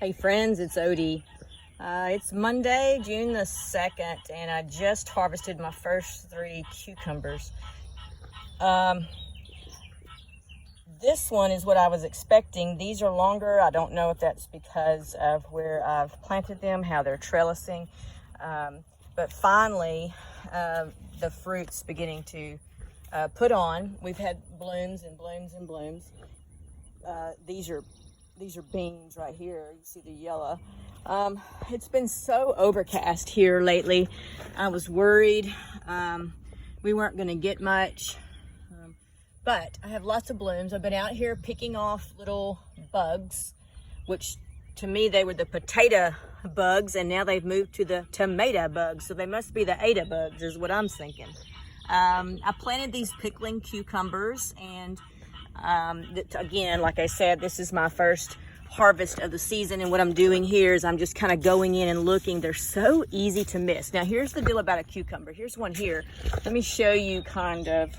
Hey friends, it's Odie. It's Monday, June the 2nd, and I just harvested my first 3 cucumbers. This one is what I was expecting. These are longer. I don't know if that's because of where I've planted them, how they're trellising. But finally, the fruit's beginning to put on. We've had blooms and blooms and blooms. These are beans right here. You see the yellow. It's been so overcast here lately. I was worried we weren't going to get much, but I have lots of blooms. I've been out here picking off little bugs, which to me they were the potato bugs, and now they've moved to the tomato bugs, so they must be the Ada bugs is what I'm thinking. I planted these pickling cucumbers, and again, like I said, this is my first harvest of the season, and what I'm doing here is I'm just kind of going in and looking. They're so easy to miss. Now here's the deal about a cucumber. Here's one here. Let me show you kind of.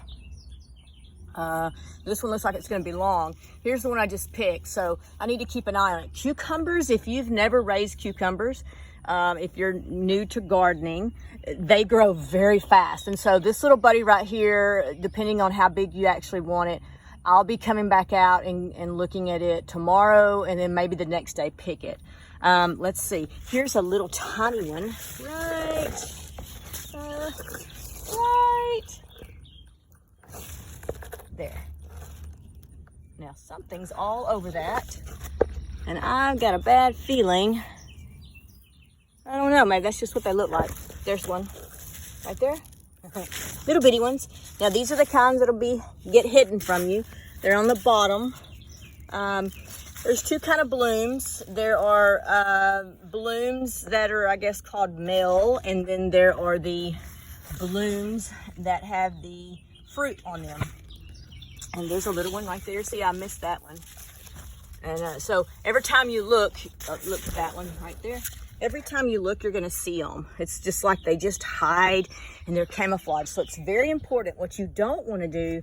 This one looks like it's going to be long. Here's the one I just picked, so I need to keep an eye on it. Cucumbers, if you've never raised cucumbers, if you're new to gardening, they grow very fast. And so this little buddy right here, depending on how big you actually want it, I'll be coming back out and looking at it tomorrow, and then maybe the next day pick it. Let's see. Here's a little tiny one. Right. There. Now something's all over that, and I've got a bad feeling. I don't know, maybe that's just what they look like. There's one right there. Little bitty ones. Now these are the kinds that'll get hidden from you. They're on the bottom. There's 2 kind of blooms. There are blooms that are, I guess, called male, and then there are the blooms that have the fruit on them. And there's a little one right there. See, I missed that one. And so every time you look at that one right there. Every time you look, you're going to see them. It's just like they just hide and they're camouflaged. So it's very important. What you don't want to do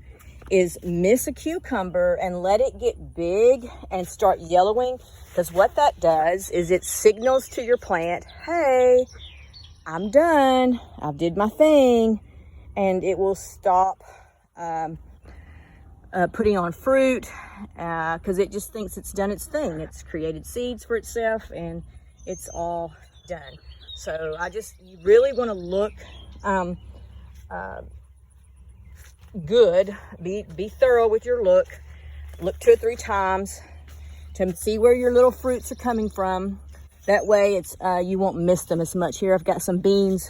is miss a cucumber and let it get big and start yellowing. Because what that does is it signals to your plant, hey, I'm done. I've did my thing. And it will stop putting on fruit because it just thinks it's done its thing. It's created seeds for itself, and it's all done. So you really want to look good. Be thorough with your look. Look 2 or 3 times to see where your little fruits are coming from. That way you won't miss them as much. Here I've got some beans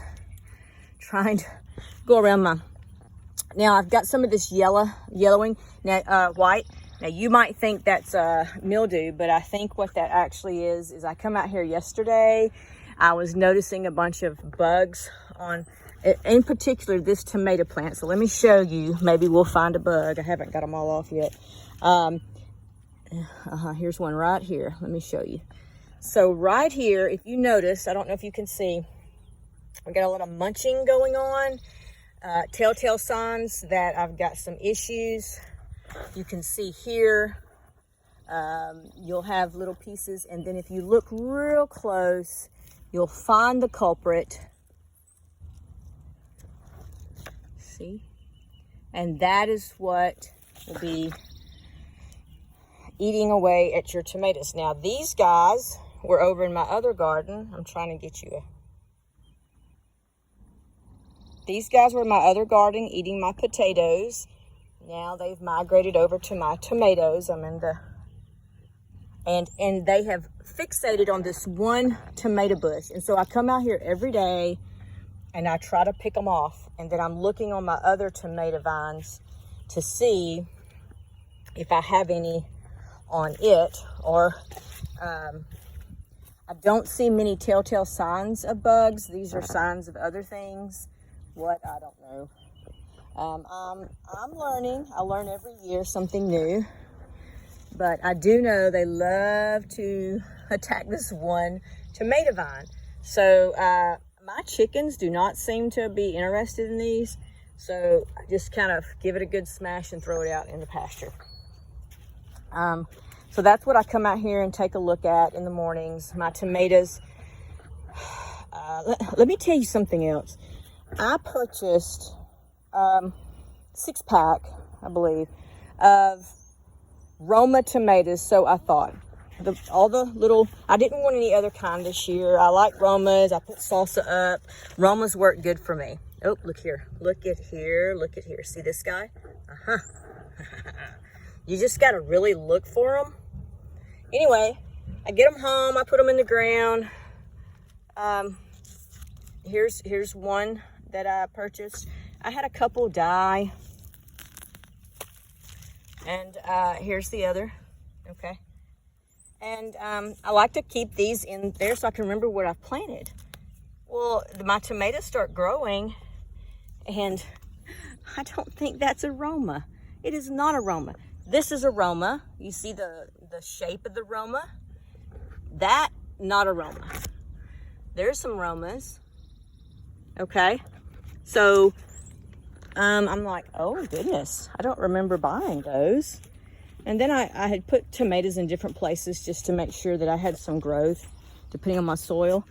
trying to go around now I've got some of this yellowing, now white. Now you might think that's mildew, but I think what that actually is I come out here yesterday, I was noticing a bunch of bugs on, in particular, this tomato plant. So let me show you, maybe we'll find a bug. I haven't got them all off yet. Here's one right here. Let me show you. So right here, if you notice, I don't know if you can see, we got a little munching going on. Telltale signs that I've got some issues. You can see here, you'll have little pieces, and then if you look real close, you'll find the culprit. See? And that is what will be eating away at your tomatoes. Now, these guys were over in my other garden. I'm trying to get you These guys were in my other garden eating my potatoes. Now they've migrated over to my tomatoes. I'm in the, and they have fixated on this one tomato bush. And so I come out here every day and I try to pick them off. And then I'm looking on my other tomato vines to see if I have any on it, or I don't see many telltale signs of bugs. These are signs of other things. What, I don't know. I'm learning. I learn every year something new. But I do know they love to attack this one tomato vine. So my chickens do not seem to be interested in these. So I just kind of give it a good smash and throw it out in the pasture. So that's what I come out here and take a look at in the mornings. My tomatoes. Let me tell you something else. I purchased 6-pack, I believe, of Roma tomatoes. So I thought, all the little, I didn't want any other kind this year. I like Romas. I put salsa up. Romas work good for me. Oh, look here. Look at here. Look at here. See this guy? Uh-huh. You just got to really look for them. Anyway, I get them home. I put them in the ground. Here's one that I purchased. I had a couple die. And here's the other. Okay. And I like to keep these in there so I can remember what I've planted. Well, my tomatoes start growing, and I don't think that's a Roma. It is not a Roma. This is a Roma. You see the shape of the Roma? That, not a Roma. There's some Romas. Okay. So, I'm like, oh goodness, I don't remember buying those. And then I had put tomatoes in different places just to make sure that I had some growth, depending on my soil.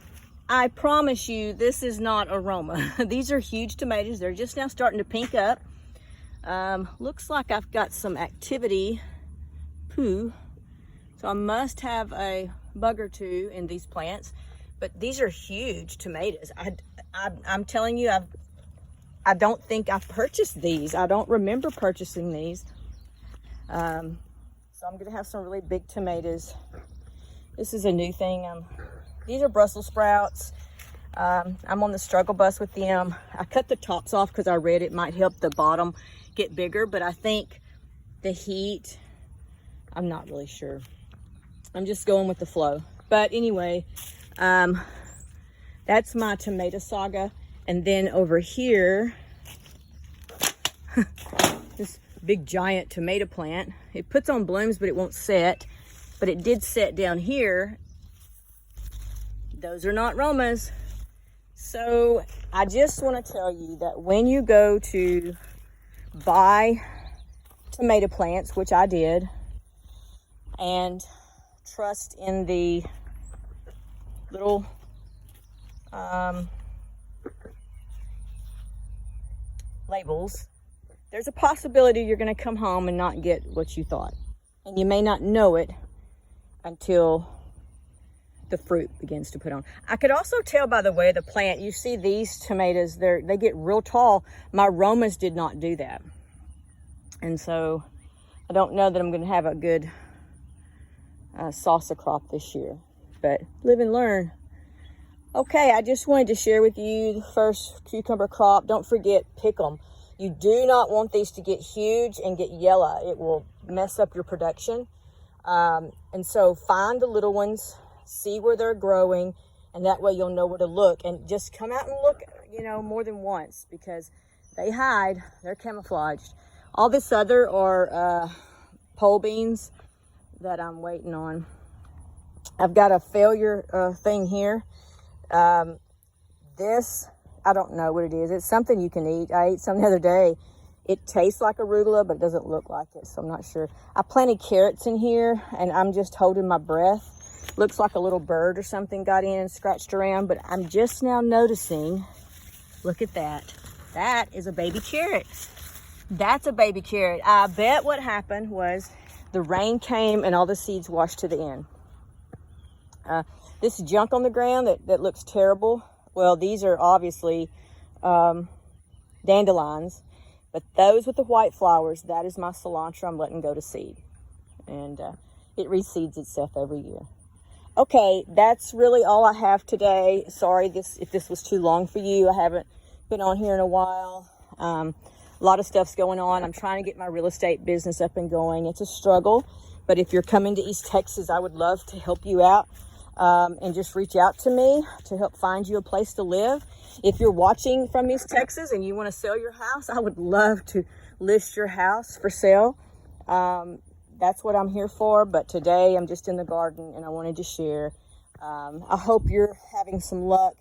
I promise you, this is not a Roma. These are huge tomatoes. They're just now starting to pink up. Looks like I've got some activity poo. So I must have a bug or two in these plants. But these are huge tomatoes. I'm telling you, I don't think I've purchased these. I don't remember purchasing these. So I'm gonna have some really big tomatoes. This is a new thing. These are Brussels sprouts. I'm on the struggle bus with them. I cut the tops off because I read it might help the bottom get bigger, but I think the heat, I'm not really sure. I'm just going with the flow. But anyway, that's my tomato saga. And then over here, this big giant tomato plant. It puts on blooms, but it won't set. But it did set down here. Those are not Romas. So I just want to tell you that when you go to buy tomato plants, which I did, and trust in the little labels, there's a possibility you're going to come home and not get what you thought. And you may not know it until the fruit begins to put on. I could also tell by the way of the plant, you see these tomatoes, they get real tall. My Romas did not do that. And so I don't know that I'm going to have a good salsa crop this year. But live and learn. Okay, I just wanted to share with you the first cucumber crop. Don't forget, pick them. You do not want these to get huge and get yellow. It will mess up your production. And so find the little ones, see where they're growing, and that way you'll know where to look. And just come out and look, more than once, because they hide. They're camouflaged. All this other are pole beans that I'm waiting on. I've got a failure thing here. This, I don't know what it is. It's something you can eat. I ate some the other day. It tastes like arugula, but it doesn't look like it, so I'm not sure. I planted carrots in here, and I'm just holding my breath. Looks like a little bird or something got in and scratched around, but I'm just now noticing, look at that. That is a baby carrot. That's a baby carrot. I bet what happened was the rain came and all the seeds washed to the end. This junk on the ground that looks terrible, well, these are obviously dandelions, but those with the white flowers, that is my cilantro I'm letting go to seed. And it reseeds itself every year. Okay, that's really all I have today. Sorry if this was too long for you. I haven't been on here in a while. A lot of stuff's going on. I'm trying to get my real estate business up and going. It's a struggle, but if you're coming to East Texas, I would love to help you out. And just reach out to me to help find you a place to live. If you're watching from East Texas and you want to sell your house, I would love to list your house for sale. That's what I'm here for. But today I'm just in the garden and I wanted to share. I hope you're having some luck.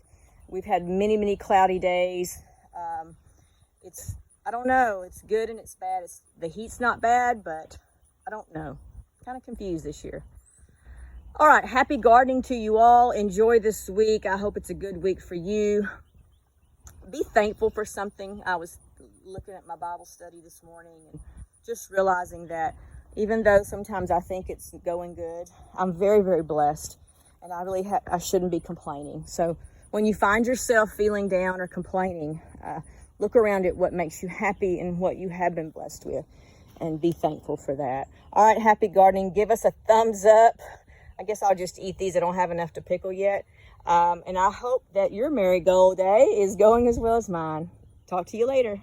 We've had many, many cloudy days. I don't know. It's good and it's bad. The heat's not bad, but I don't know. kind of confused this year. All right, happy gardening to you all. Enjoy this week. I hope it's a good week for you. Be thankful for something. I was looking at my Bible study this morning and just realizing that even though sometimes I think it's going good, I'm very, very blessed, and I shouldn't be complaining. So when you find yourself feeling down or complaining, look around at what makes you happy and what you have been blessed with, and be thankful for that. All right, happy gardening. Give us a thumbs up. I guess I'll just eat these. I don't have enough to pickle yet. And I hope that your marigold day is going as well as mine. Talk to you later.